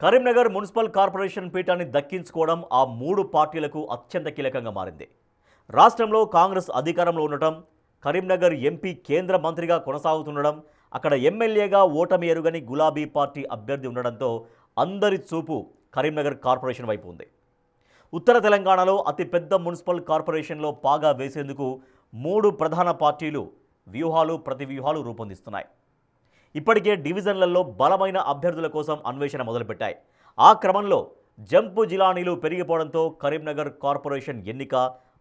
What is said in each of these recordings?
Karimnagar municipal corporation పీఠాన్ని దక్కించుకోవడం ఆ మూడు పార్టీలకు అత్యంత కీలకంగా మారింది. రాష్ట్రంలో కాంగ్రెస్ అధికారంలో ఉండటం, కరీంనగర్ ఎంపీ కేంద్ర మంత్రిగా కొనసాగుతుండడం, అక్కడ ఎమ్మెల్యేగా ఓటమి ఎరుగని గులాబీ పార్టీ అభ్యర్థి ఉండడంతో అందరి చూపు కరీంనగర్ కార్పొరేషన్ వైపు ఉంది. ఉత్తర తెలంగాణలో అతిపెద్ద మున్సిపల్ కార్పొరేషన్లో పాగా వేసేందుకు మూడు ప్రధాన పార్టీలు వ్యూహాలు ప్రతివ్యూహాలు రూపొందిస్తున్నాయి. ఇప్పటికే డివిజన్లలో బలమైన అభ్యర్థుల కోసం అన్వేషణ మొదలుపెట్టాయి. ఆ క్రమంలో జంపు జిలానీలు పెరిగిపోవడంతో కరీంనగర్ కార్పొరేషన్ ఎన్నిక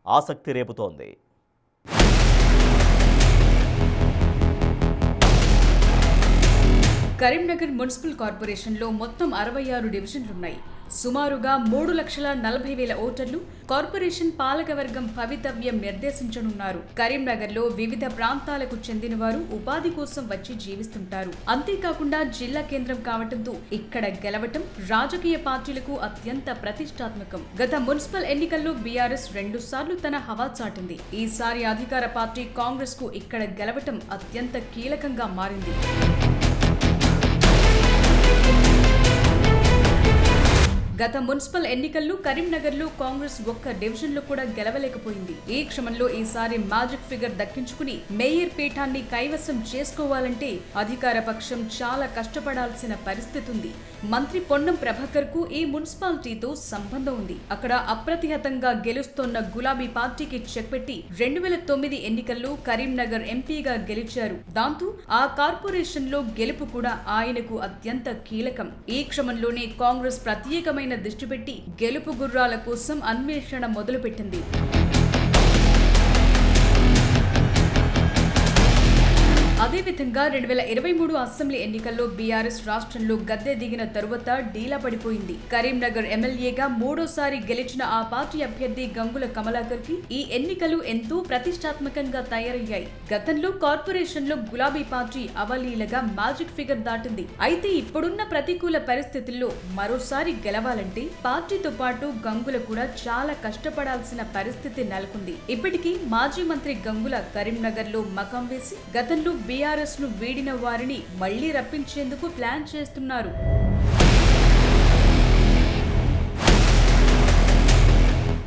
ఆసక్తి రేపుతోంది. కరీంనగర్ మున్సిపల్ కార్పొరేషన్లో మొత్తం 66 డివిజన్లున్నాయి. సుమారుగా 3,40,000 ఓటర్లు కార్పొరేషన్ పాలకవర్గం భవితవ్యం నిర్దేశించనున్నారు. కరీంనగర్లో వివిధ ప్రాంతాలకు చెందిన వారు ఉపాధి కోసం వచ్చి జీవిస్తుంటారు. అంతేకాకుండా జిల్లా కేంద్రం కావడంతో ఇక్కడ గెలవటం రాజకీయ పార్టీలకు అత్యంత ప్రతిష్టాత్మకం. గత మున్సిపల్ ఎన్నికల్లో బీఆర్ఎస్ 2 సార్లు తన హవా చాటింది. ఈసారి అధికార పార్టీ కాంగ్రెస్ కు ఇక్కడ గెలవటం అత్యంత కీలకంగా మారింది. గత మున్సిపల్ ఎన్నికల్లో కరీంనగర్లో కాంగ్రెస్ ఒక్క డివిజన్లో కూడా గెలవలేకపోయింది. ఈ క్రమంలో ఈసారి మ్యాజిక్ ఫిగర్ దక్కించుకుని మేయర్ పీఠాన్ని కైవసం చేసుకోవాలంటే అధికార పక్షం చాలా కష్టపడాల్సిన పరిస్థితి ఉంది. మంత్రి పొన్నం ప్రభాకర్ కు ఈ మున్సిపాలిటీతో సంబంధం ఉంది. అక్కడ అప్రతిహతంగా గెలుస్తోన్న గులాబీ పార్టీకి చెక్ పెట్టి 2009 ఎన్నికల్లో కరీంనగర్ ఎంపీగా గెలిచారు. దాంతో ఆ కార్పొరేషన్ లో గెలుపు కూడా ఆయనకు అత్యంత కీలకం. ఈ క్రమంలోనే కాంగ్రెస్ ప్రత్యేకమైన దృష్టి పెట్టి గెలుపు గుర్రాల కోసం అన్వేషణ మొదలుపెట్టింది. అదేవిధంగా 2023 అసెంబ్లీ ఎన్నికల్లో బీఆర్ఎస్ రాష్ట్రంలో గద్దె దిగిన తరువాత డీలా పడిపోయింది. కరీంనగర్ ఎమ్మెల్యేగా మూడోసారి గెలిచిన ఆ పార్టీ అభ్యర్థి గంగుల కమలాకర్ కి ఈ ఎన్నికలు ఎంతో ప్రతిష్టాత్మకంగా తయారయ్యాయి. గతంలో కార్పొరేషన్ లో గులాబీ పార్టీ అవలీలగా మ్యాజిక్ ఫిగర్ దాటింది. అయితే ఇప్పుడున్న ప్రతికూల పరిస్థితుల్లో మరోసారి గెలవాలంటే పార్టీతో పాటు గంగుల కూడా చాలా కష్టపడాల్సిన పరిస్థితి నెలకొంది. ఇప్పటికీ మాజీ మంత్రి గంగుల కరీంనగర్ లో మకాం వేసి గతంలో బీఆర్ఎస్ ను వీడిన వారిని మళ్లీ రప్పించేందుకు ప్లాన్ చేస్తున్నారు.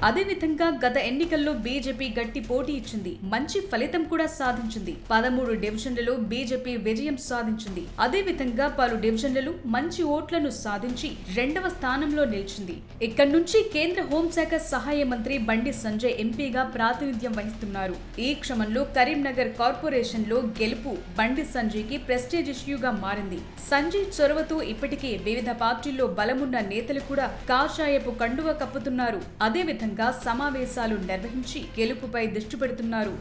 అదేవిధంగా గత ఎన్నికల్లో బీజేపీ గట్టి పోటీ ఇచ్చింది. మంచి ఫలితం కూడా సాధించింది. 13 డివిజన్లలో బీజేపీ విజయం సాధించింది. అదేవిధంగా పలు డివిజన్లలో మంచి ఓట్లను సాధించి 2వ స్థానంలో నిలిచింది. ఇక్కడి నుంచి కేంద్ర హోంశాఖ సహాయ మంత్రి బండి సంజయ్ ఎంపీగా ప్రాతినిధ్యం వహిస్తున్నారు. ఈ క్రమంలో కరీంనగర్ కార్పొరేషన్ లో గెలుపు బండి సంజయ్ కి ప్రెస్టేజ్ ఇష్యూగా మారింది. సంజయ్ చొరవతో ఇప్పటికే వివిధ పార్టీల్లో బలమున్న నేతలు కూడా కాషాయపు కండువ కప్పుతున్నారు. అదేవిధంగా సమావేశాలు నిర్వహించి గెలుపుపై దృష్టి పెడుతున్నారు.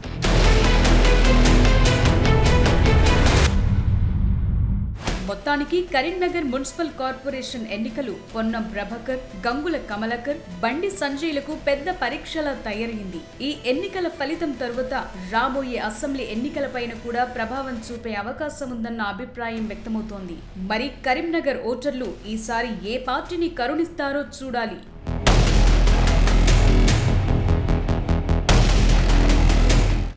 మొత్తానికి కరీంనగర్ మున్సిపల్ కార్పొరేషన్ ఎన్నికలు పొన్నం ప్రభాకర్, గంగుల కమలాకర్, బండి సంజయ్లకు పెద్ద పరీక్షలా తయారైంది. ఈ ఎన్నికల ఫలితం తరువాత రాబోయే అసెంబ్లీ ఎన్నికలపైన కూడా ప్రభావం చూపే అవకాశం ఉందన్న అభిప్రాయం వ్యక్తమవుతోంది. మరి కరీంనగర్ ఓటర్లు ఈసారి ఏ పార్టీని కరుణిస్తారో చూడాలి.